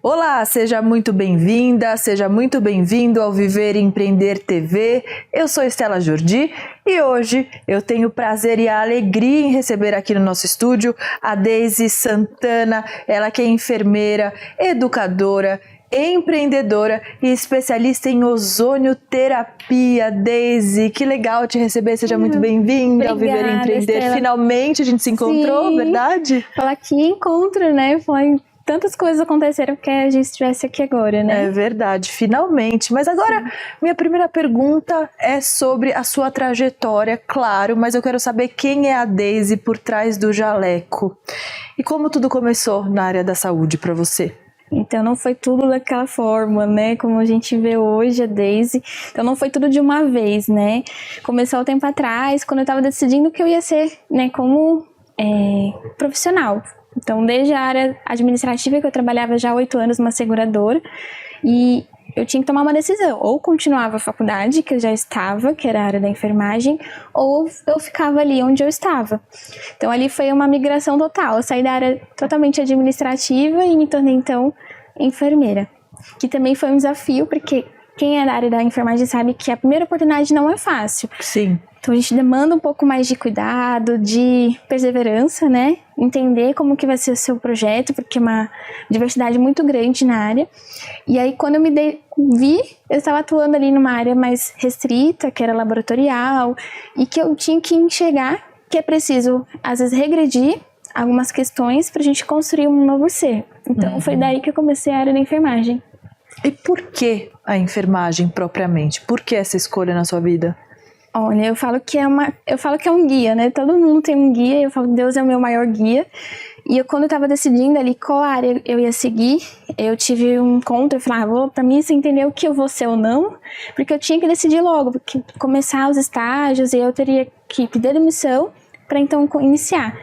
Olá, seja muito bem-vinda, seja muito bem-vindo ao Viver e Empreender TV. Eu sou Estela Jordi e hoje eu tenho o prazer e a alegria em receber aqui no nosso estúdio a Deise Santana, ela que é enfermeira, educadora, empreendedora e especialista em ozonioterapia. Deise, que legal te receber, seja muito bem-vinda ao Viver e Empreender. Estela. Finalmente a gente se encontrou, Sim. Verdade? Falar que encontro, né? Foi tantas coisas aconteceram porque a gente estivesse aqui agora, né? É verdade, finalmente. Mas agora, minha primeira pergunta é sobre a sua trajetória, claro, mas eu quero saber quem é a Deise por trás do jaleco. E como tudo começou na área da saúde para você? Então não foi tudo daquela forma, né? Como a gente vê hoje a Deise. Então não foi tudo de uma vez, né? Começou há tempo atrás, quando eu estava decidindo o que eu ia ser, né? Como profissional. Então, desde a área administrativa, que eu trabalhava já há 8 anos numa seguradora, e eu tinha que tomar uma decisão, ou continuava a faculdade, que eu já estava, que era a área da enfermagem, ou eu ficava ali onde eu estava. Então, ali foi uma migração total, eu saí da área totalmente administrativa e me tornei, então, enfermeira. Que também foi um desafio, porque quem é da área da enfermagem sabe que a primeira oportunidade não é fácil. Sim. Então a gente demanda um pouco mais de cuidado, de perseverança, né? Entender como que vai ser o seu projeto, porque é uma diversidade muito grande na área. E aí quando eu vi, eu estava atuando ali numa área mais restrita, que era laboratorial, e que eu tinha que enxergar que é preciso, às vezes, regredir algumas questões para a gente construir um novo ser. Então foi daí que eu comecei a área da enfermagem. E por que a enfermagem propriamente? Por que essa escolha na sua vida? Olha, eu falo que é um guia, né? Todo mundo tem um guia, eu falo que Deus é o meu maior guia. E quando eu tava decidindo ali qual área eu ia seguir, eu tive um encontro, eu falei, pra mim você entender o que eu vou ser ou não, porque eu tinha que decidir logo, porque começar os estágios e eu teria que pedir demissão para então iniciar.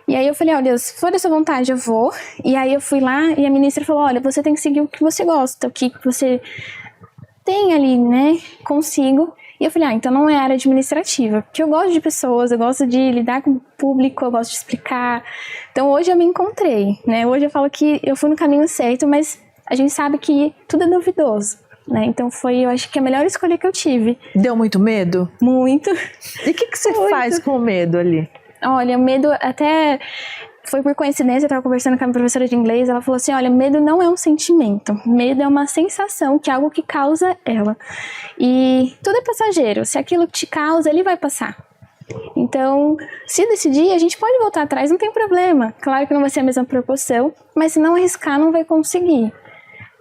E aí eu falei, olha, se for da sua vontade eu vou. E aí eu fui lá e a ministra falou, olha, você tem que seguir o que você gosta, o que você tem ali, né, consigo. E eu falei, então não é área administrativa, porque eu gosto de pessoas, eu gosto de lidar com o público, eu gosto de explicar. Então hoje eu me encontrei, né? Hoje eu falo que eu fui no caminho certo, mas a gente sabe que tudo é duvidoso, né? Então eu acho que a melhor escolha que eu tive. Deu muito medo? Muito. E o que você faz com o medo ali? Olha, o medo até... Foi por coincidência, eu estava conversando com a minha professora de inglês, ela falou assim, olha, medo não é um sentimento, medo é uma sensação, que é algo que causa ela. E tudo é passageiro, se aquilo te causa, ele vai passar. Então, se decidir, a gente pode voltar atrás, não tem problema. Claro que não vai ser a mesma proporção, mas se não arriscar, não vai conseguir.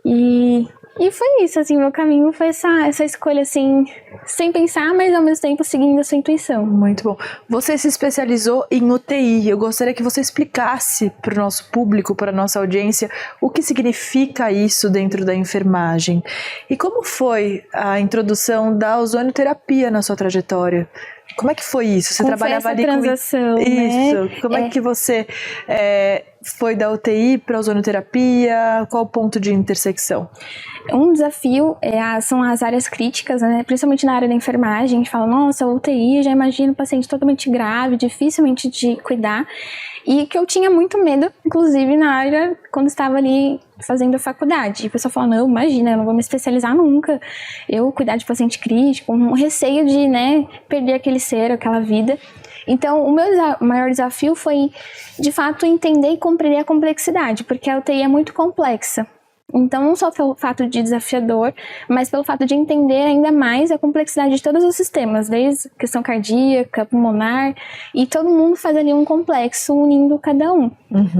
E foi isso, assim, meu caminho foi essa escolha, assim, sem pensar, mas ao mesmo tempo seguindo a sua intuição. Muito bom. Você se especializou em UTI. Eu gostaria que você explicasse para o nosso público, para a nossa audiência, o que significa isso dentro da enfermagem. E como foi a introdução da ozonioterapia na sua trajetória? Como é que foi isso? Você como trabalhava foi essa ali transação, Isso. Né? Como é que você foi da UTI para a ozonioterapia? Qual o ponto de intersecção? Um desafio são as áreas críticas, né? Principalmente na área da enfermagem. A gente fala, nossa, UTI, já imagino um paciente totalmente grave, dificilmente de cuidar. E que eu tinha muito medo, inclusive na área, quando estava ali fazendo a faculdade. E o pessoal fala, não, imagina, eu não vou me especializar nunca. Eu cuidar de paciente crítico, um receio de, né, perder aquele ser, aquela vida. Então, o meu maior desafio foi, de fato, entender e compreender a complexidade, porque a UTI é muito complexa. Então, não só pelo fato de desafiador, mas pelo fato de entender ainda mais a complexidade de todos os sistemas, desde questão cardíaca, pulmonar, e todo mundo faz ali um complexo, unindo cada um.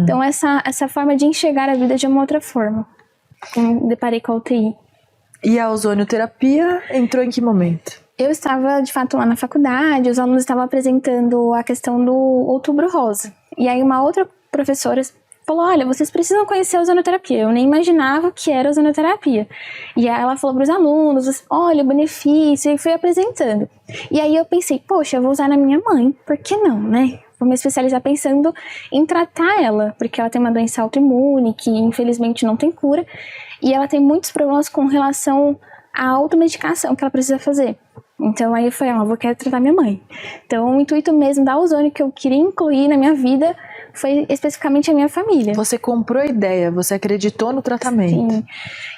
Então, essa forma de enxergar a vida de uma outra forma. Eu deparei com a UTI. E a ozonioterapia entrou em que momento? Eu estava, de fato, lá na faculdade, os alunos estavam apresentando a questão do Outubro Rosa. E aí uma outra professora falou, olha, vocês precisam conhecer a ozonioterapia. Eu nem imaginava que era a ozonioterapia. E aí ela falou para os alunos, olha, o benefício, e foi apresentando. E aí eu pensei, poxa, eu vou usar na minha mãe, por que não, né? Vou me especializar pensando em tratar ela, porque ela tem uma doença autoimune, que infelizmente não tem cura, e ela tem muitos problemas com relação à automedicação que ela precisa fazer. Então aí foi, vou querer tratar minha mãe. Então o intuito mesmo da ozônio que eu queria incluir na minha vida foi especificamente a minha família. Você comprou a ideia, você acreditou no tratamento. Sim.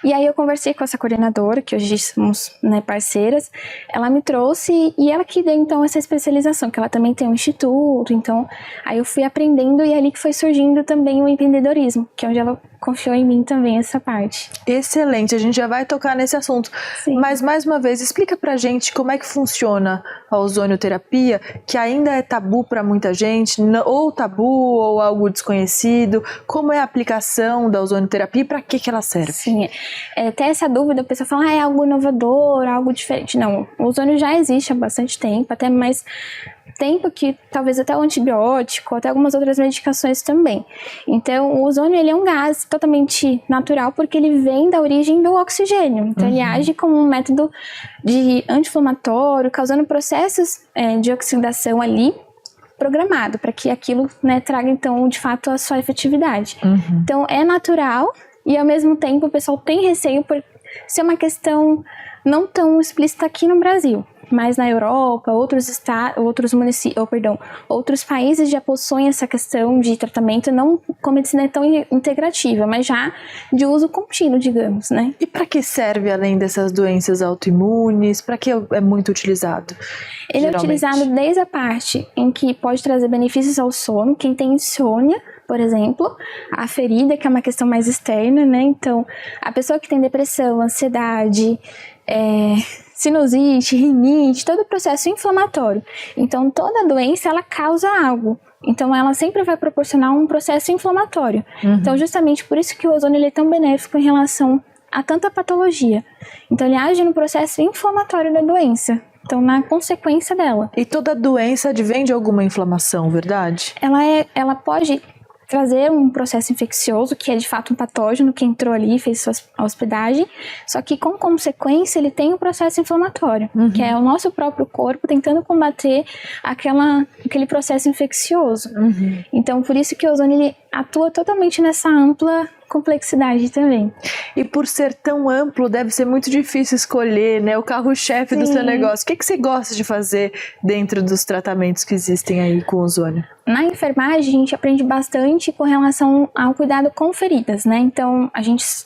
E aí eu conversei com essa coordenadora, que hoje somos, né, parceiras, ela me trouxe e ela que deu então essa especialização, que ela também tem um instituto, então aí eu fui aprendendo e é ali que foi surgindo também o empreendedorismo, que é onde ela confiou em mim também essa parte. Excelente, a gente já vai tocar nesse assunto. Sim. Mas mais uma vez, explica pra gente como é que funciona a ozonioterapia, que ainda é tabu para muita gente, ou tabu ou algo desconhecido. Como é a aplicação da ozonioterapia e para que ela serve? Sim, até essa dúvida, a pessoa fala, é algo inovador, algo diferente. Não, o ozônio já existe há bastante tempo, até mais tempo que talvez até o antibiótico, até algumas outras medicações também. Então, o ozônio, ele é um gás totalmente natural, porque ele vem da origem do oxigênio. Então, ele age como um método de anti-inflamatório, causando processos de oxidação ali, programado, para que aquilo, né, traga, então, de fato, a sua efetividade. Então, é natural e, ao mesmo tempo, o pessoal tem receio por ser uma questão não tão explícita aqui no Brasil. Mas na Europa, outros países já possuem essa questão de tratamento não com medicina tão integrativa, mas já de uso contínuo, digamos, né? E para que serve além dessas doenças autoimunes? Para que é muito utilizado? Ele é utilizado desde a parte em que pode trazer benefícios ao sono, quem tem insônia, por exemplo, a ferida, que é uma questão mais externa, né? Então, a pessoa que tem depressão, ansiedade, sinusite, rinite, todo o processo inflamatório. Então, toda doença, ela causa algo. Então, ela sempre vai proporcionar um processo inflamatório. Então, justamente por isso que o ozônio ele é tão benéfico em relação a tanta patologia. Então, ele age no processo inflamatório da doença. Então, na consequência dela. E toda doença advém de alguma inflamação, verdade? Ela pode trazer um processo infeccioso, que é de fato um patógeno que entrou ali e fez sua hospedagem, só que com consequência ele tem um processo inflamatório, que é o nosso próprio corpo tentando combater aquele processo infeccioso. Então, por isso que o ozônio ele atua totalmente nessa ampla complexidade também. E por ser tão amplo, deve ser muito difícil escolher, né, o carro-chefe do seu negócio. O que você gosta de fazer dentro dos tratamentos que existem aí com ozônio? Na enfermagem, a gente aprende bastante com relação ao cuidado com feridas, né? Então,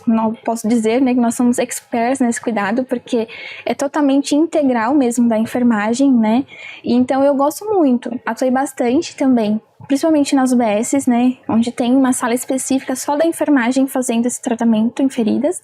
não posso dizer, né, que nós somos experts nesse cuidado, porque é totalmente integral mesmo da enfermagem, né? E então, eu gosto muito, atuei bastante também, principalmente nas UBSs, né, onde tem uma sala específica só da enfermagem fazendo esse tratamento em feridas,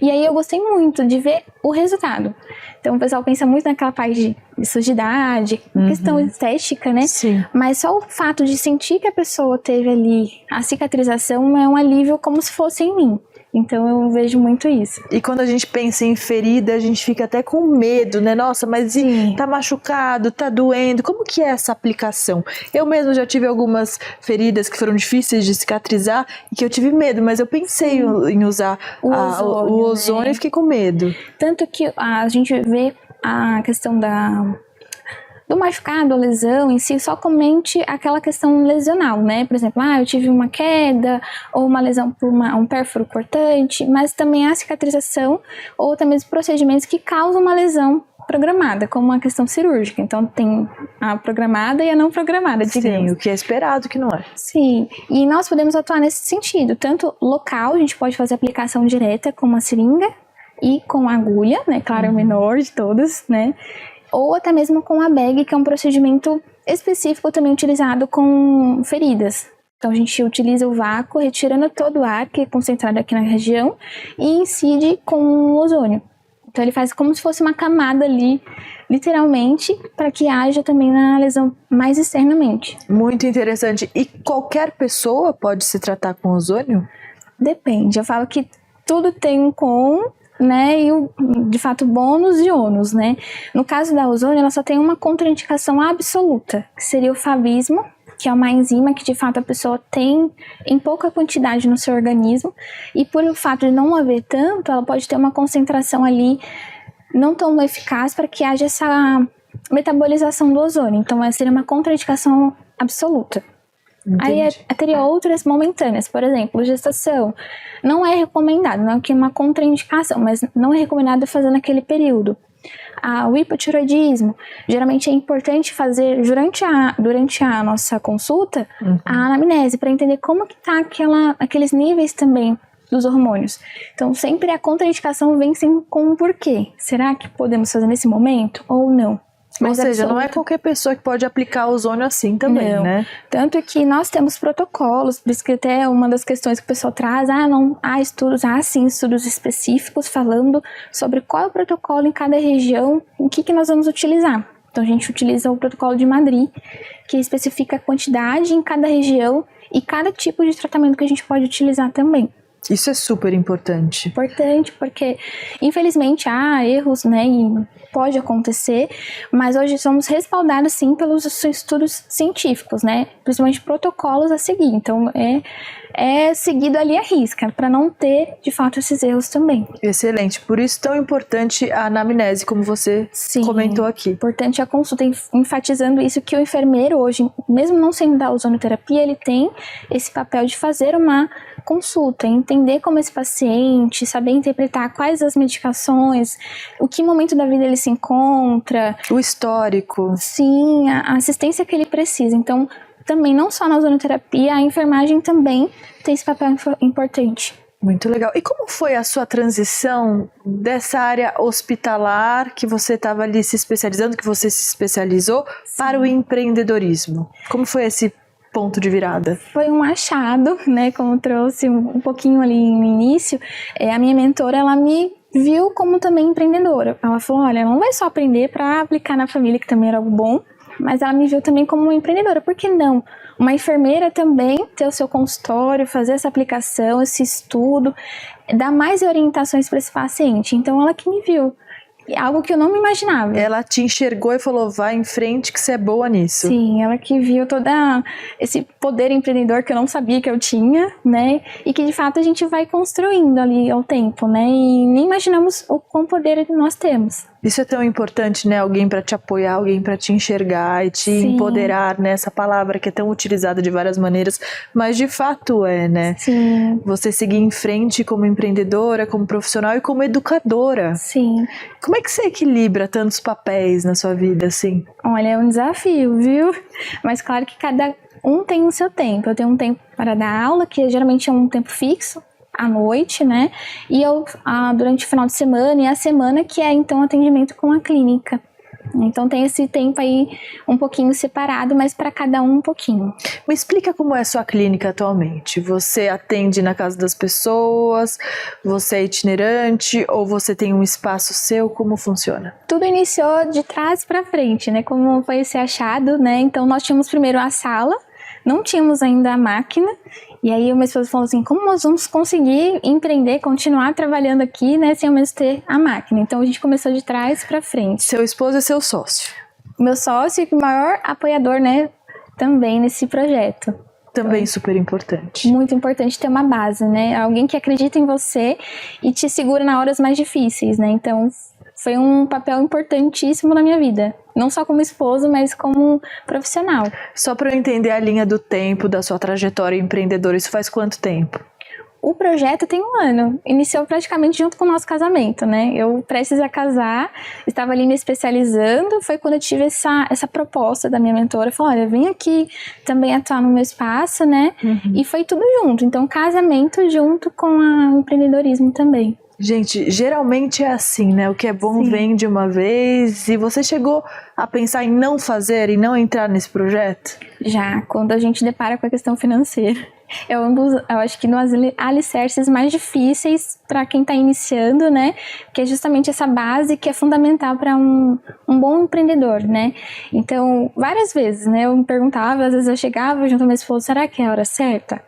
e aí eu gostei muito de ver o resultado. Então o pessoal pensa muito naquela parte de sujidade, questão estética, né? Sim. Mas só o fato de sentir que a pessoa teve ali a cicatrização é um alívio como se fosse em mim. Então eu vejo muito isso. E quando a gente pensa em ferida, a gente fica até com medo, né? Nossa, mas tá machucado, tá doendo. Como que é essa aplicação? Eu mesmo já tive algumas feridas que foram difíceis de cicatrizar e que eu tive medo, mas eu pensei em usar o ozônio, né? E fiquei com medo. Tanto que a gente vê a questão do machucado, a lesão em si, só comente aquela questão lesional, né? Por exemplo, eu tive uma queda ou uma lesão por um pérfuro cortante, mas também há cicatrização ou também procedimentos que causam uma lesão programada, como uma questão cirúrgica. Então, tem a programada e a não programada, digamos. Sim, o que é esperado, o que não é. Sim, e nós podemos atuar nesse sentido, tanto local, a gente pode fazer aplicação direta com uma seringa e com a agulha, né? Claro, é o menor de todos, né? Ou até mesmo com a bag, que é um procedimento específico também utilizado com feridas. Então a gente utiliza o vácuo, retirando todo o ar que é concentrado aqui na região e incide com o ozônio. Então ele faz como se fosse uma camada ali, literalmente, para que haja também na lesão mais externamente. Muito interessante. E qualquer pessoa pode se tratar com ozônio? Depende. Eu falo que tudo tem um né, e de fato bônus e ônus, né? No caso da ozônio, ela só tem uma contraindicação absoluta, que seria o favismo, que é uma enzima que de fato a pessoa tem em pouca quantidade no seu organismo, e por o fato de não haver tanto, ela pode ter uma concentração ali não tão eficaz para que haja essa metabolização do ozônio. Então essa seria uma contraindicação absoluta. Entendi. Aí teria outras momentâneas, por exemplo, gestação. Não é recomendado, não é que é uma contraindicação, mas não é recomendado fazer naquele período. O hipotiroidismo. Geralmente é importante fazer durante a nossa consulta a anamnese para entender como que tá aqueles níveis também dos hormônios. Então sempre a contraindicação vem sempre com um porquê. Será que podemos fazer nesse momento ou não? Mas ou seja, não é qualquer pessoa que pode aplicar ozônio assim também, não, né? Tanto que nós temos protocolos, por isso que até uma das questões que o pessoal traz, não há estudos, sim estudos específicos falando sobre qual é o protocolo em cada região, o que nós vamos utilizar. Então a gente utiliza o protocolo de Madrid, que especifica a quantidade em cada região e cada tipo de tratamento que a gente pode utilizar também. Isso é super importante. Importante porque, infelizmente, há erros, né, e pode acontecer, mas hoje somos respaldados, sim, pelos estudos científicos, né, principalmente protocolos a seguir. Então, é seguido ali à risca, para não ter, de fato, esses erros também. Excelente. Por isso, tão importante a anamnese, como você comentou aqui. Importante a consulta, enfatizando isso, que o enfermeiro hoje, mesmo não sendo da ozonoterapia, ele tem esse papel de fazer uma consulta, entender como esse paciente, saber interpretar quais as medicações, o que momento da vida ele se encontra. O histórico. Sim, a assistência que ele precisa. Então, também, não só na ozonoterapia, a enfermagem também tem esse papel importante. Muito legal. E como foi a sua transição dessa área hospitalar que você estava ali se especializando, que você se especializou, para o empreendedorismo? Como foi esse ponto de virada? Foi um achado, né, como trouxe um pouquinho ali no início. A minha mentora, ela me viu como também empreendedora. Ela falou, olha, não vai só aprender para aplicar na família, que também era algo bom, mas ela me viu também como uma empreendedora. Por que não? Uma enfermeira também ter o seu consultório, fazer essa aplicação, esse estudo, dar mais orientações para esse paciente. Então, ela que me viu. Algo que eu não me imaginava. Ela te enxergou e falou, vai em frente que você é boa nisso. Sim, ela que viu todo esse poder empreendedor que eu não sabia que eu tinha, né? E que de fato a gente vai construindo ali ao tempo, né? E nem imaginamos o quão poder nós temos. Isso é tão importante, né? Alguém para te apoiar, alguém para te enxergar e te empoderar, né? Essa palavra que é tão utilizada de várias maneiras, mas de fato né? Sim. Você seguir em frente como empreendedora, como profissional e como educadora. Sim. Como é que você equilibra tantos papéis na sua vida, assim? Olha, é um desafio, viu? Mas claro que cada um tem o seu tempo. Eu tenho um tempo para dar aula, que geralmente é um tempo fixo, à noite, né? E eu, durante o final de semana e a semana, que é então atendimento com a clínica. Então tem esse tempo aí um pouquinho separado, mas para cada um pouquinho. Me explica como é a sua clínica atualmente. Você atende na casa das pessoas? Você é itinerante? Ou você tem um espaço seu? Como funciona? Tudo iniciou de trás para frente, né? Como foi esse achado, né? Então nós tínhamos primeiro a sala, não tínhamos ainda a máquina. E aí o meu esposo falou assim, como nós vamos conseguir empreender, continuar trabalhando aqui, né, sem ao menos ter a máquina? Então a gente começou de trás para frente. Seu esposo é seu sócio? Meu sócio e o maior apoiador, né, também nesse projeto. Também super importante. Muito importante ter uma base, né? Alguém que acredita em você e te segura nas horas mais difíceis, né? Então foi um papel importantíssimo na minha vida. Não só como esposo, mas como profissional. Só para eu entender a linha do tempo da sua trajetória empreendedora, isso faz quanto tempo? O projeto tem 1 ano. Iniciou praticamente junto com o nosso casamento, né? Eu prestes a casar, estava ali me especializando. Foi quando eu tive essa proposta da minha mentora. Falou, olha, vem aqui também atuar no meu espaço, né? E foi tudo junto. Então, casamento junto com o empreendedorismo também. Gente, geralmente é assim, né? O que é bom vem de uma vez. E você chegou a pensar em não fazer e não entrar nesse projeto? Já, quando a gente depara com a questão financeira. Eu acho que nos alicerces mais difíceis para quem está iniciando, né? Que é justamente essa base que é fundamental para um bom empreendedor, né? Então, várias vezes, né? Eu me perguntava, às vezes eu chegava junto ao meu esposo, será que é a hora certa?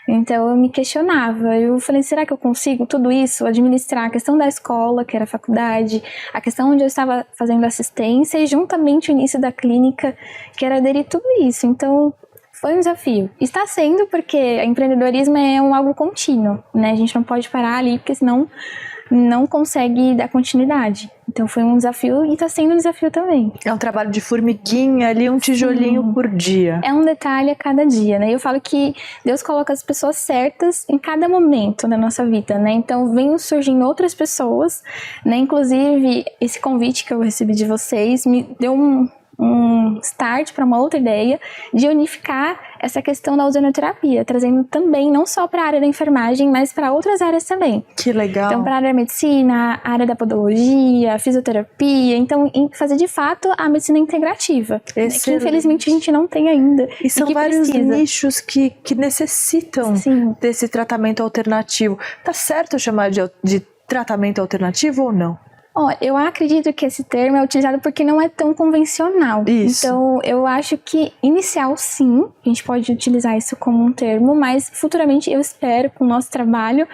Então eu me questionava, eu falei, será que eu consigo tudo isso, administrar a questão da escola, que era a faculdade, a questão onde eu estava fazendo assistência e juntamente o início da clínica, que era aderir tudo isso. Então foi um desafio. Está sendo, porque empreendedorismo é algo contínuo, né? A gente não pode parar ali, porque senão não consegue dar continuidade. Então foi um desafio e está sendo um desafio também. É um trabalho de formiguinha ali, um tijolinho por dia. É um detalhe a cada dia, né? Eu falo que Deus coloca as pessoas certas em cada momento da nossa vida, né? Então vem surgindo outras pessoas, né? Inclusive, esse convite que eu recebi de vocês me deu um start para uma outra ideia de unificar essa questão da ozonoterapia, trazendo também não só para a área da enfermagem, mas para outras áreas também. Que legal. Então, para a área da medicina, a área da podologia, fisioterapia, então fazer de fato a medicina integrativa, né, que infelizmente a gente não tem ainda. E são vários nichos que necessitam desse tratamento alternativo. Tá certo chamar de tratamento alternativo ou não? Eu acredito que esse termo é utilizado porque não é tão convencional. Isso. Então, eu acho que inicial, sim, a gente pode utilizar isso como um termo, mas futuramente eu espero, com o nosso trabalho,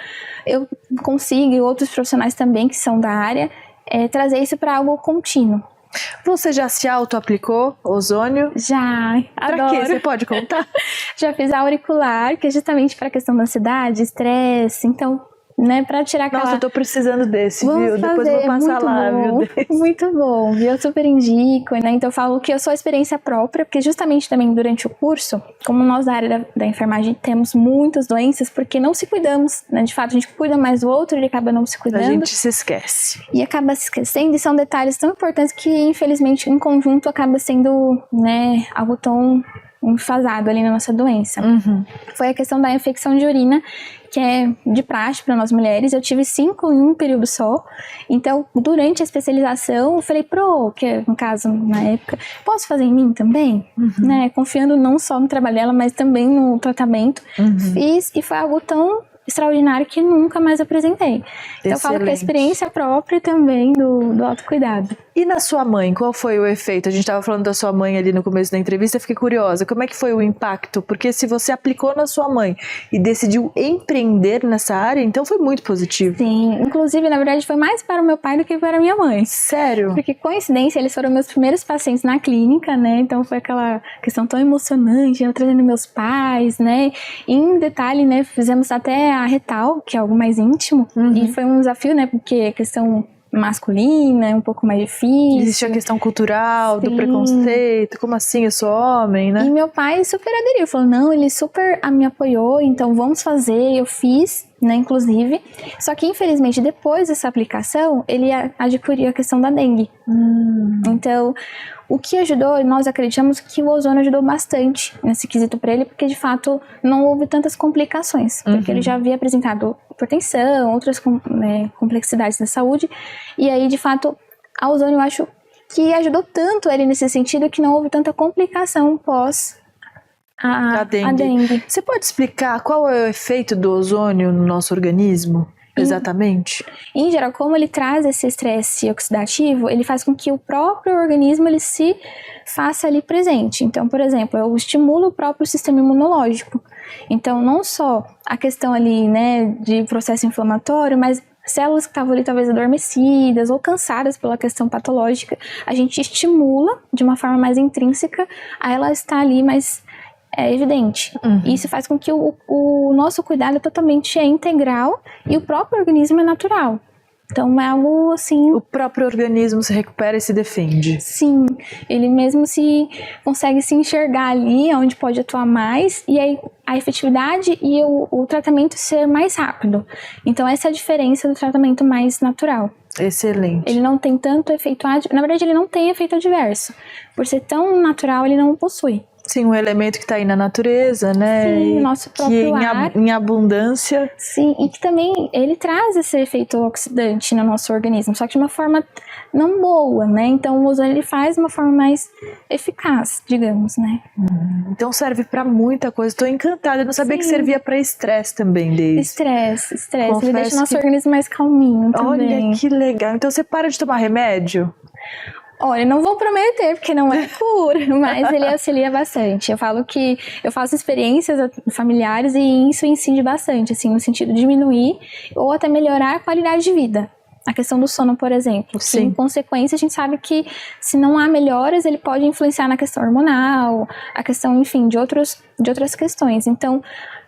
eu consigo, e outros profissionais também que são da área, trazer isso para algo contínuo. Você já se auto-aplicou ozônio? Já, adoro. Pra quê? Você pode contar? Já fiz auricular, que é justamente para a questão da ansiedade, estresse, então... né, pra tirar aquela... Nossa, eu tô precisando desse, Vamos viu? Depois eu vou passar lá, bom, viu? Muito bom, viu? Eu super indico, né? Então eu falo que eu sou experiência própria, porque justamente também durante o curso, como nós da área da enfermagem temos muitas doenças, porque não se cuidamos, né? De fato, a gente cuida mais do outro, ele acaba não se cuidando. A gente se esquece. E acaba se esquecendo, e são detalhes tão importantes que, infelizmente, em conjunto, acaba sendo, né, algo tão enfasado ali na nossa doença. Foi a questão da infecção de urina, que é de praxe para nós mulheres. Eu tive 5 em um período só. Então, durante a especialização, eu falei, que no caso, na época, posso fazer em mim também? Né? Confiando não só no trabalho dela, mas também no tratamento. Fiz, e foi algo tão extraordinário que nunca mais apresentei. Então, eu falo que a experiência própria também do autocuidado. E na sua mãe, qual foi o efeito? A gente estava falando da sua mãe ali no começo da entrevista, eu fiquei curiosa. Como é que foi o impacto? Porque se você aplicou na sua mãe e decidiu empreender nessa área, então foi muito positivo. Sim, inclusive, na verdade, foi mais para o meu pai do que para a minha mãe. Sério? Porque, coincidência, eles foram meus primeiros pacientes na clínica, né? Então foi aquela questão tão emocionante, eu trazendo meus pais, né? E, em detalhe, né, fizemos até a retal, que é algo mais íntimo, e foi um desafio, né? Porque a questão masculina é um pouco mais difícil. Existe a questão cultural, do preconceito, como assim, eu sou homem, né? E meu pai super aderiu, falou, não, ele super me apoiou, então vamos fazer, eu fiz, né, inclusive. Só que, infelizmente, depois dessa aplicação, ele adquiriu a questão da dengue. Então, o que ajudou, nós acreditamos que o ozônio ajudou bastante nesse quesito para ele, porque, de fato, não houve tantas complicações, porque ele já havia apresentado hipertensão, outras complexidades da saúde, e aí, de fato, a ozônio, eu acho que ajudou tanto ele nesse sentido que não houve tanta complicação pós a dengue. Você pode explicar qual é o efeito do ozônio no nosso organismo? Exatamente. Em geral, como ele traz esse estresse oxidativo, ele faz com que o próprio organismo ele se faça ali presente. Então, por exemplo, eu estimulo o próprio sistema imunológico. Então, não só a questão ali, né, de processo inflamatório, mas células que estavam ali talvez adormecidas ou cansadas pela questão patológica, a gente estimula de uma forma mais intrínseca a ela estar ali mais evidente. E isso faz com que o nosso cuidado totalmente é integral e o próprio organismo é natural. Então é algo assim... O próprio organismo se recupera e se defende. Sim, ele mesmo consegue se enxergar ali onde pode atuar mais e aí a efetividade e o tratamento ser mais rápido. Então essa é a diferença do tratamento mais natural. Excelente. Ele não tem tanto efeito adverso, na verdade ele não tem efeito adverso. Por ser tão natural, ele não possui. Sim, um elemento que está aí na natureza, né? Sim, nosso próprio ar. Em abundância. Sim, e que também ele traz esse efeito oxidante no nosso organismo, só que de uma forma não boa, né? Então o ozônio ele faz de uma forma mais eficaz, digamos, né? Então serve para muita coisa. Estou encantada. Eu não sabia que servia para estresse também, Deise. Estresse. Ele deixa o nosso organismo mais calminho também. Olha que legal. Então você para de tomar remédio? Olha, não vou prometer, porque não é cura, mas ele auxilia bastante. Eu falo que eu faço experiências familiares e isso incide bastante, assim, no sentido de diminuir ou até melhorar a qualidade de vida. A questão do sono, por exemplo. Sim. Que, em consequência, a gente sabe que se não há melhoras, ele pode influenciar na questão hormonal, a questão, enfim, de outras questões. Então,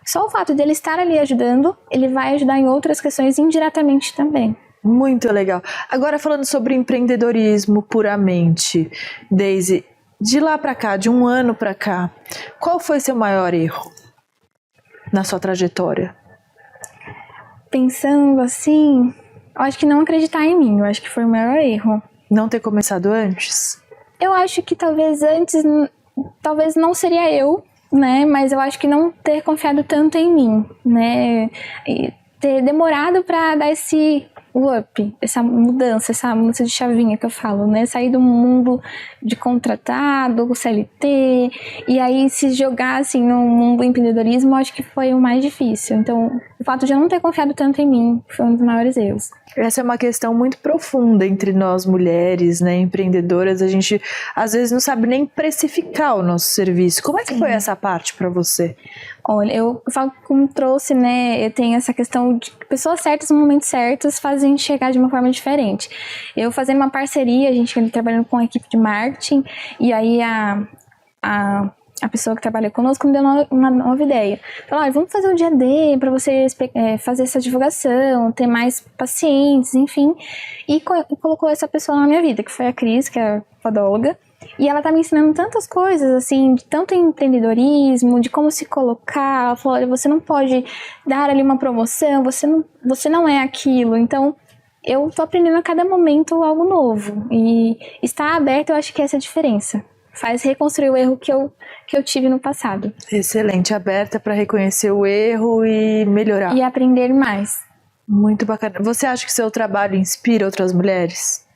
só o fato dele estar ali ajudando, ele vai ajudar em outras questões indiretamente também. Muito legal. Agora falando sobre empreendedorismo puramente, Daisy, de lá para cá, de um ano para cá, qual foi seu maior erro na sua trajetória? Pensando assim, eu acho que não acreditar em mim, eu acho que foi o maior erro. Não ter começado antes? Eu acho que talvez antes, talvez não seria eu, né? Mas eu acho que não ter confiado tanto em mim, né? E ter demorado para dar esse up, essa mudança de chavinha que eu falo, né? Sair do mundo de contratado, CLT, e aí se jogar assim no mundo do empreendedorismo, eu acho que foi o mais difícil. Então, o fato de eu não ter confiado tanto em mim foi um dos maiores erros. Essa é uma questão muito profunda entre nós mulheres, né, empreendedoras. A gente às vezes não sabe nem precificar o nosso serviço. Como é que foi essa parte para você? Olha, eu falo como trouxe, né, eu tenho essa questão de pessoas certas no momento certos fazem enxergar de uma forma diferente. Eu fazendo uma parceria, a gente trabalhando com a equipe de marketing, e aí a pessoa que trabalha conosco me deu uma nova ideia. Falou, vamos fazer um dia D para você fazer essa divulgação, ter mais pacientes, enfim. E colocou essa pessoa na minha vida, que foi a Cris, que é a podóloga. E ela tá me ensinando tantas coisas, assim, de tanto empreendedorismo, de como se colocar. Ela falou, olha, você não pode dar ali uma promoção, você não é aquilo. Então, eu tô aprendendo a cada momento algo novo. E estar aberta, eu acho que essa é a diferença. Faz reconstruir o erro que eu tive no passado. Excelente, aberta para reconhecer o erro e melhorar. E aprender mais. Muito bacana. Você acha que seu trabalho inspira outras mulheres?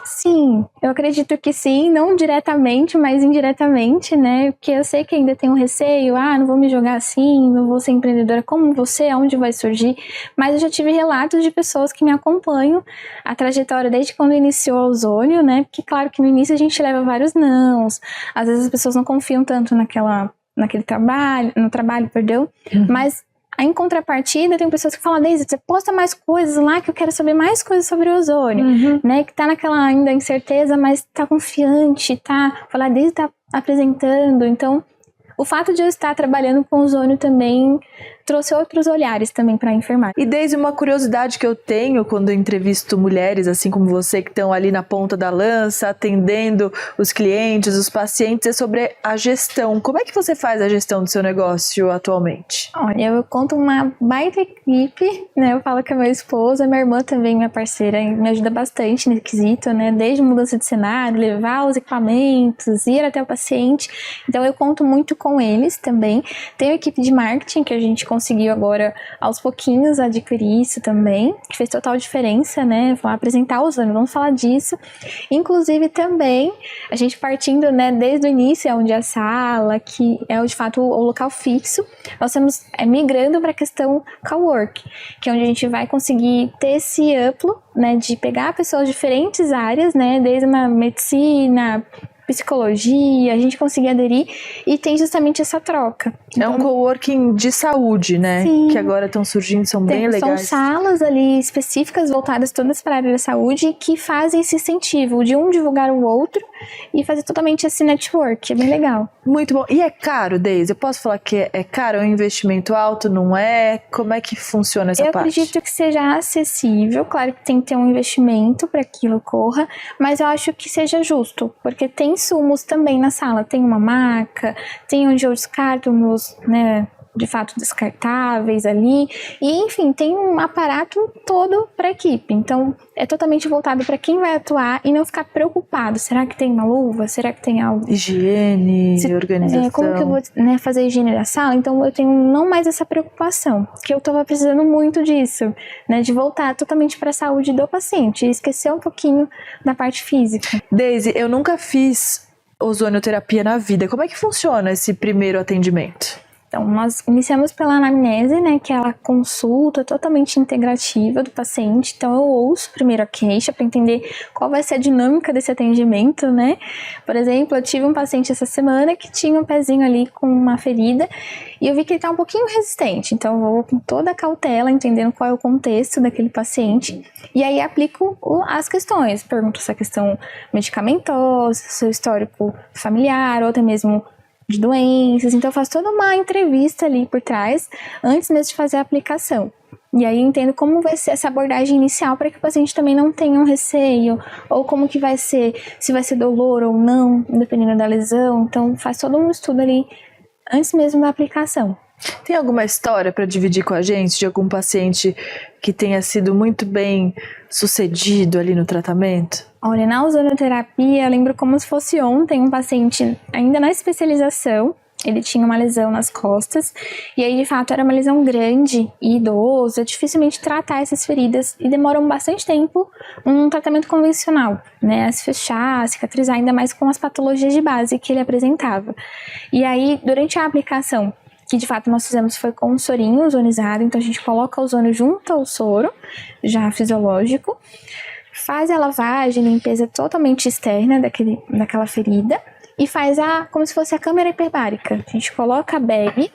Sim, eu acredito que sim, não diretamente, mas indiretamente, né? Porque eu sei que ainda tem um receio, não vou me jogar assim, não vou ser empreendedora como você, aonde vai surgir. Mas eu já tive relatos de pessoas que me acompanham a trajetória desde quando iniciou a Ozônio, né? Porque claro que no início a gente leva vários nãos, às vezes as pessoas não confiam tanto naquele trabalho, mas em contrapartida, tem pessoas que falam, Daisy, você posta mais coisas lá que eu quero saber mais coisas sobre o ozônio, né? Que tá naquela ainda incerteza, mas tá confiante, Falar, Daisy tá apresentando. Então, o fato de eu estar trabalhando com ozônio também trouxe outros olhares também para a enfermagem. E desde uma curiosidade que eu tenho quando eu entrevisto mulheres, assim como você, que estão ali na ponta da lança, atendendo os clientes, os pacientes, é sobre a gestão. Como é que você faz a gestão do seu negócio atualmente? Olha, eu conto uma baita equipe, né? Eu falo que a minha esposa, minha irmã também, minha parceira, me ajuda bastante nesse quesito, né? Desde mudança de cenário, levar os equipamentos, ir até o paciente. Então eu conto muito com eles também. Tem a equipe de marketing que a gente conseguiu agora, aos pouquinhos, adquirir isso também, que fez total diferença, né? Apresentar o ozônio, vamos falar disso. Inclusive, também, a gente partindo, né, desde o início, onde a sala, que é, de fato, o local fixo, nós estamos migrando para a questão cowork, que é onde a gente vai conseguir ter esse amplo, né, de pegar pessoas de diferentes áreas, né, desde uma medicina, psicologia, a gente conseguir aderir e tem justamente essa troca. É um coworking de saúde, né? Sim. Que agora estão surgindo, são bem legais. São salas ali específicas voltadas todas para a área da saúde que fazem esse incentivo de um divulgar o outro e fazer totalmente esse network, é bem legal. Muito bom. E é caro, Daisy? Eu posso falar que é caro? É um investimento alto? Não é? Como é que funciona essa parte? Eu acredito que seja acessível, claro que tem que ter um investimento para que aquilo ocorra, mas eu acho que seja justo, porque tem insumos também na sala, tem uma maca, tem onde eu descarto meus, né, de fato descartáveis ali, e enfim, tem um aparato todo para a equipe, então é totalmente voltado para quem vai atuar e não ficar preocupado, será que tem uma luva, será que tem algo? Higiene, organização. Como que eu vou, né, fazer a higiene da sala? Então eu tenho não mais essa preocupação, que eu estava precisando muito disso, né, de voltar totalmente para a saúde do paciente e esquecer um pouquinho da parte física. Daisy, eu nunca fiz ozonioterapia na vida, como é que funciona esse primeiro atendimento? Então, nós iniciamos pela anamnese, né, que é a consulta totalmente integrativa do paciente. Então, eu ouço primeiro a queixa para entender qual vai ser a dinâmica desse atendimento, né. Por exemplo, eu tive um paciente essa semana que tinha um pezinho ali com uma ferida e eu vi que ele está um pouquinho resistente. Então, eu vou com toda a cautela, entendendo qual é o contexto daquele paciente e aí aplico as questões. Pergunto se a questão medicamentosa, seu histórico familiar ou até mesmo de doenças, então eu faço toda uma entrevista ali por trás, antes mesmo de fazer a aplicação. E aí eu entendo como vai ser essa abordagem inicial para que o paciente também não tenha um receio, ou como que vai ser, se vai ser dolor ou não, dependendo da lesão. Então faz todo um estudo ali antes mesmo da aplicação. Tem alguma história para dividir com a gente de algum paciente que tenha sido muito bem sucedido ali no tratamento? Olha, na ozonoterapia, eu lembro como se fosse ontem, um paciente ainda na especialização, ele tinha uma lesão nas costas, e aí de fato era uma lesão grande e idoso, é dificilmente tratar essas feridas e demoram bastante tempo um tratamento convencional, né, a se fechar, a cicatrizar, ainda mais com as patologias de base que ele apresentava. E aí, durante a aplicação, que de fato nós fizemos foi com um sorinho ozonizado, então a gente coloca o ozônio junto ao soro, já fisiológico, faz a lavagem, limpeza totalmente externa daquela ferida e faz como se fosse a câmara hiperbárica. A gente coloca a bag,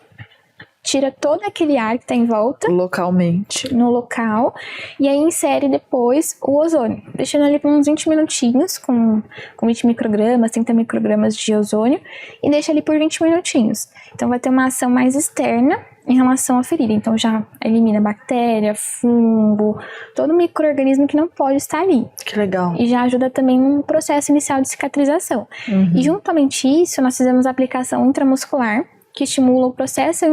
tira todo aquele ar que está em volta. Localmente. No local. E aí insere depois o ozônio. Deixando ali por uns 20 minutinhos, com 20 microgramas, 30 microgramas de ozônio. E deixa ali por 20 minutinhos. Então vai ter uma ação mais externa em relação à ferida. Então já elimina bactéria, fungo, todo micro-organismo que não pode estar ali. Que legal. E já ajuda também no processo inicial de cicatrização. E juntamente isso, nós fizemos a aplicação intramuscular, que estimula o processo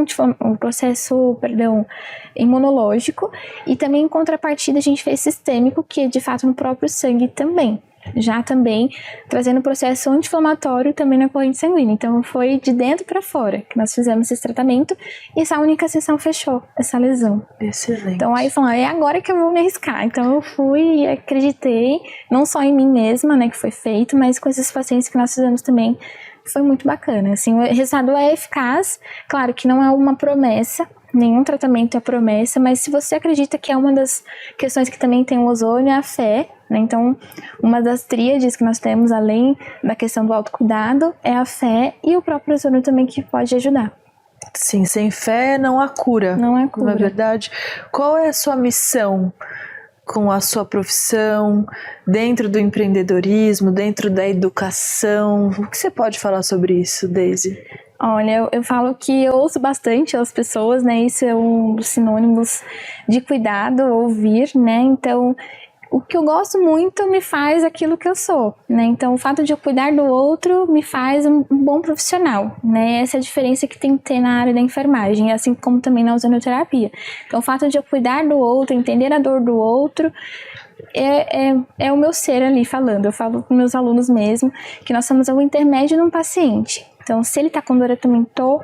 imunológico, e também em contrapartida a gente fez sistêmico, que é de fato no próprio sangue também, já também trazendo o processo anti-inflamatório também na corrente sanguínea. Então foi de dentro para fora que nós fizemos esse tratamento e essa única sessão fechou essa lesão. Excelente. Então aí falou, é agora que eu vou me arriscar. Então eu fui e acreditei, não só em mim mesma, né, que foi feito, mas com esses pacientes que nós fizemos também. Foi muito bacana, assim, o resultado é eficaz, claro que não é uma promessa, nenhum tratamento é promessa, mas se você acredita que é uma das questões que também tem o ozônio, é a fé, né, então uma das tríades que nós temos, além da questão do autocuidado, é a fé e o próprio ozônio também que pode ajudar. Sim, sem fé não há cura. Não há cura. Na verdade, qual é a sua missão com a sua profissão, dentro do empreendedorismo, dentro da educação? O que você pode falar sobre isso, Daisy? Olha, eu falo que eu ouço bastante as pessoas, né? Isso é um dos sinônimos de cuidado, ouvir, né? Então, o que eu gosto muito me faz aquilo que eu sou, né? Então, o fato de eu cuidar do outro me faz um bom profissional, né? Essa é a diferença que tem que ter na área da enfermagem, assim como também na ozonoterapia. Então, o fato de eu cuidar do outro, entender a dor do outro, é o meu ser ali falando. Eu falo com meus alunos mesmo que nós somos o intermédio num paciente. Então, se ele tá com dor, eu também tô,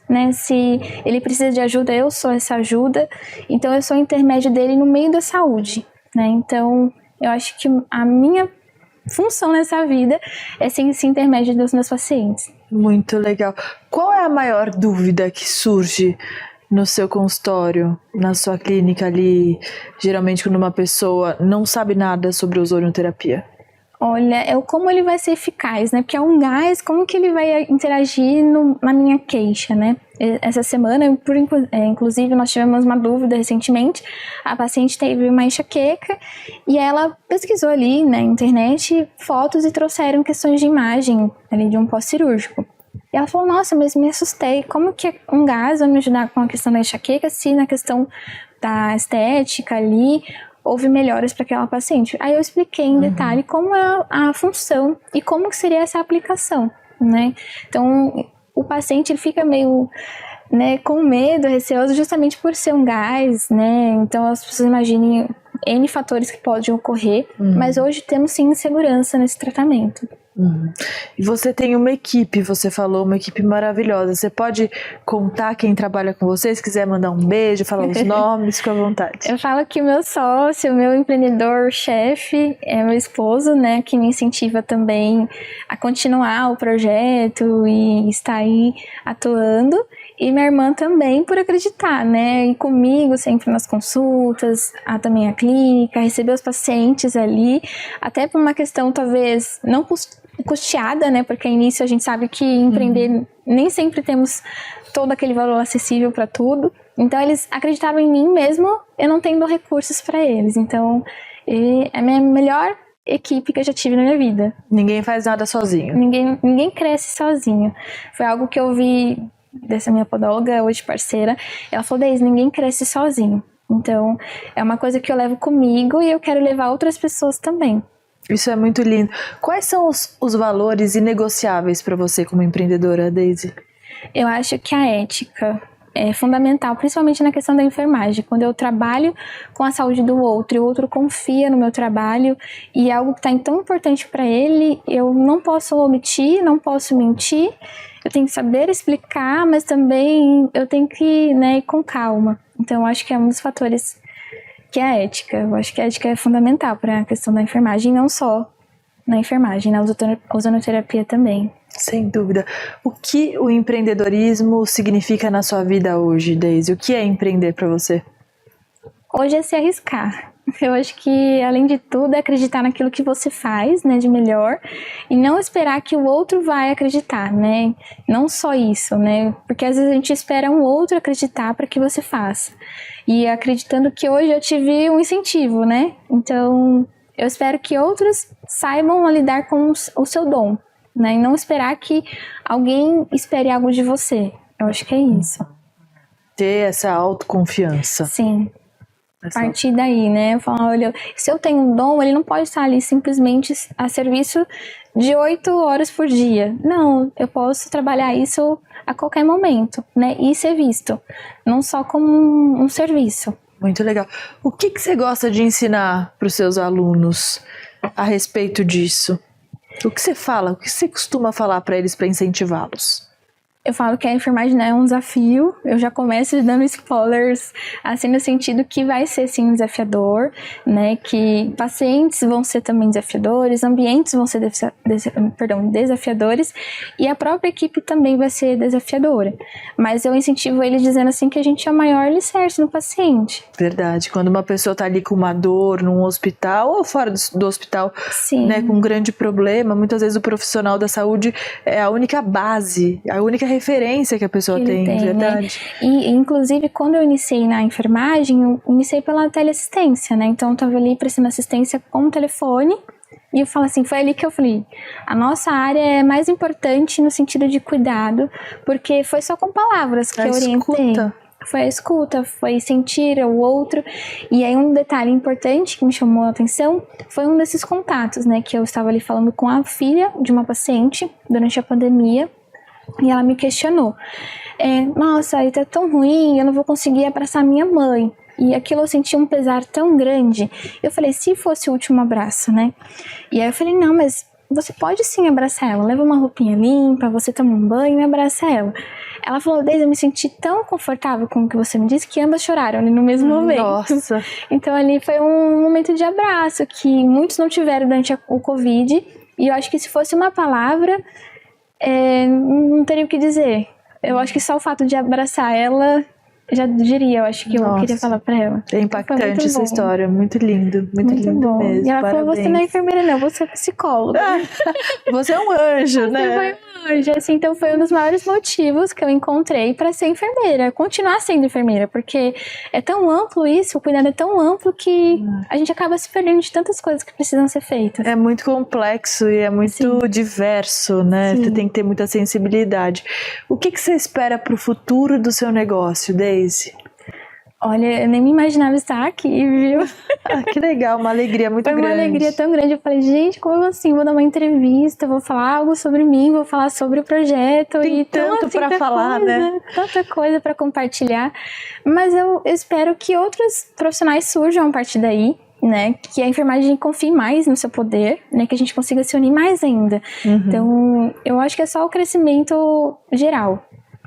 né? Se ele precisa de ajuda, eu sou essa ajuda. Então, eu sou o intermédio dele no meio da saúde, né? Então, eu acho que a minha função nessa vida é ser esse intermédio dos meus pacientes. Muito legal. Qual é a maior dúvida que surge no seu consultório, na sua clínica ali, geralmente quando uma pessoa não sabe nada sobre ozonioterapia? Olha, é como ele vai ser eficaz, né? Porque é um gás, como que ele vai interagir na minha queixa, né? Essa semana, inclusive, nós tivemos uma dúvida recentemente. A paciente teve uma enxaqueca e ela pesquisou ali na internet fotos e trouxeram questões de imagem ali de um pós-cirúrgico. E ela falou, nossa, mas me assustei. Como que um gás vai me ajudar com a questão da enxaqueca se na questão da estética ali houve melhoras para aquela paciente? Aí eu expliquei em detalhe como é a função e como que seria essa aplicação, né? Então, o paciente ele fica meio, né, com medo, receoso, justamente por ser um gás, né? Então, as pessoas imaginem N fatores que podem ocorrer, mas hoje temos sim segurança nesse tratamento. E você tem uma equipe, você falou, uma equipe maravilhosa. Você pode contar quem trabalha com você? Se quiser mandar um beijo, falar os nomes, fica à vontade. Eu falo que o meu sócio, o meu empreendedor-chefe é meu esposo, né, que me incentiva também a continuar o projeto e estar aí atuando. E minha irmã também por acreditar, né, e comigo sempre nas consultas, também a clínica, receber os pacientes ali, até por uma questão talvez não custeada, né, porque no início a gente sabe que empreender nem sempre temos todo aquele valor acessível para tudo. Então eles acreditavam em mim mesmo, eu não tendo recursos para eles. Então é a minha melhor equipe que eu já tive na minha vida. Ninguém faz nada sozinho. Ninguém cresce sozinho. Foi algo que eu vi dessa minha podóloga, hoje parceira. Ela falou, Deise, ninguém cresce sozinho. Então, é uma coisa que eu levo comigo e eu quero levar outras pessoas também. Isso é muito lindo. Quais são os valores inegociáveis para você como empreendedora, Daisy? Eu acho que a ética é fundamental, principalmente na questão da enfermagem. Quando eu trabalho com a saúde do outro e o outro confia no meu trabalho e é algo que está tão importante para ele, eu não posso omitir, não posso mentir. Eu tenho que saber explicar, mas também eu tenho que ir com calma. Então, eu acho que é um dos fatores que é a ética. Eu acho que a ética é fundamental para a questão da enfermagem, não só na enfermagem, na ozonoterapia também. Sem dúvida. O que o empreendedorismo significa na sua vida hoje, Daisy? O que é empreender para você? Hoje é se arriscar. Eu acho que, além de tudo, é acreditar naquilo que você faz, de melhor, e não esperar que o outro vai acreditar, Não só isso, Porque às vezes a gente espera um outro acreditar para que você faça. E acreditando que hoje eu tive um incentivo, Então, eu espero que outros saibam lidar com o seu dom, E não esperar que alguém espere algo de você. Eu acho que é isso. Ter essa autoconfiança. Sim. Partir daí, Eu falo, olha, se eu tenho um dom, ele não pode estar ali simplesmente a serviço de 8 horas por dia. Não, eu posso trabalhar isso a qualquer momento, E ser visto, não só como um serviço. Muito legal. O que você gosta de ensinar para os seus alunos a respeito disso? O que você fala? O que você costuma falar para eles para incentivá-los? Eu falo que a enfermagem é um desafio. Eu já começo dando spoilers, assim, no sentido que vai ser, sim, desafiador, Que pacientes vão ser também desafiadores, ambientes vão ser desafiadores, e a própria equipe também vai ser desafiadora. Mas eu incentivo eles dizendo assim que a gente é o maior alicerce no paciente. Verdade. Quando uma pessoa está ali com uma dor num hospital ou fora do hospital, sim, com um grande problema, muitas vezes o profissional da saúde é a única base, a única referência que a pessoa tem, verdade. E, inclusive, quando eu iniciei na enfermagem, eu iniciei pela teleassistência, Então, eu estava ali prestando assistência com o telefone, e eu falo assim, foi ali que eu falei, a nossa área é mais importante no sentido de cuidado, porque foi só com palavras que eu orientei. Escuta. Foi a escuta, foi sentir o outro. E aí um detalhe importante que me chamou a atenção foi um desses contatos, que eu estava ali falando com a filha de uma paciente durante a pandemia. E ela me questionou, nossa, aí tá tão ruim, eu não vou conseguir abraçar minha mãe. E aquilo eu senti um pesar tão grande. Eu falei, se fosse o último abraço, E aí eu falei, não, mas você pode sim abraçar ela. Leva uma roupinha limpa, você toma um banho e abraça ela. Ela falou, Daisy, eu me senti tão confortável com o que você me disse que ambas choraram ali no mesmo momento. Nossa. Então ali foi um momento de abraço que muitos não tiveram durante o Covid. E eu acho que se fosse uma palavra... não teria o que dizer. Eu acho que só o fato de abraçar ela já diria, eu acho que eu queria falar pra ela. É impactante essa história, muito lindo, muito lindo bom. mesmo. E ela parabéns. falou, você não é enfermeira não, você é psicóloga. Você é um anjo, Você foi um anjo, assim, então foi um dos maiores motivos que eu encontrei pra ser enfermeira, continuar sendo enfermeira, porque é tão amplo isso, o cuidado é tão amplo que a gente acaba se perdendo de tantas coisas que precisam ser feitas. É muito complexo e é muito diverso, Você tem que ter muita sensibilidade. O que você espera pro futuro do seu negócio, Daisy? Olha, eu nem me imaginava estar aqui, viu? Que legal, uma alegria muito grande. Foi uma alegria tão grande. Eu falei, gente, como assim? Vou dar uma entrevista, vou falar algo sobre mim, vou falar sobre o projeto. Tem tanto pra falar, Tanta coisa pra compartilhar. Mas eu espero que outros profissionais surjam a partir daí. Que a enfermagem confie mais no seu poder, que a gente consiga se unir mais ainda. Então, eu acho que é só o crescimento geral.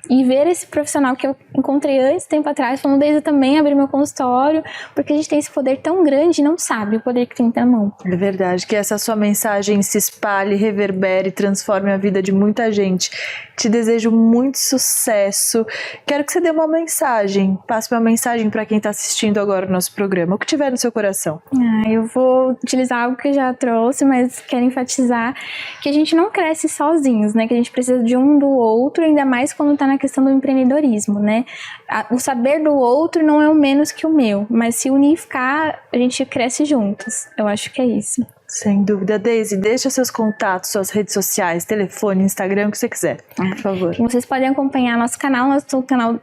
E ver esse profissional que eu encontrei antes, tempo atrás, falando desde eu também abrir meu consultório, porque a gente tem esse poder tão grande e não sabe o poder que tem na mão. É verdade, que essa sua mensagem se espalhe, reverbere, transforme a vida de muita gente. Te desejo muito sucesso. Quero que você dê uma mensagem, passe uma mensagem para quem está assistindo agora o nosso programa, o que tiver no seu coração. Eu vou utilizar algo que eu já trouxe, mas quero enfatizar que a gente não cresce sozinhos, que a gente precisa de um do outro, ainda mais quando está na questão do empreendedorismo, O saber do outro não é o menos que o meu, mas se unificar, a gente cresce juntos. Eu acho que é isso. Sem dúvida. Deise, deixa seus contatos, suas redes sociais, telefone, Instagram, o que você quiser, por favor. Vocês podem acompanhar nosso canal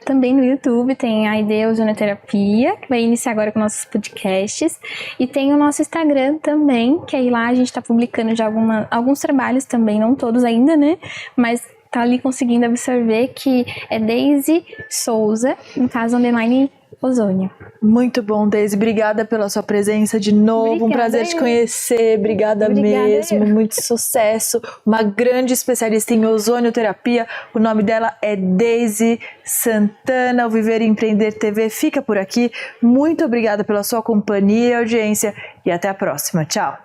também no YouTube, tem a ID Ozonioterapia, que vai iniciar agora com nossos podcasts, e tem o nosso Instagram também, que aí lá a gente está publicando já alguns trabalhos também, não todos ainda, né, mas tá ali conseguindo absorver, que é Deise Souza, no caso, _ Ozônio. Muito bom, Deise. Obrigada pela sua presença de novo. Um prazer te conhecer. Obrigada mesmo. Muito sucesso. Uma grande especialista em ozonioterapia. O nome dela é Deise Santana. O Viver e Empreender TV fica por aqui. Muito obrigada pela sua companhia e audiência. E até a próxima. Tchau.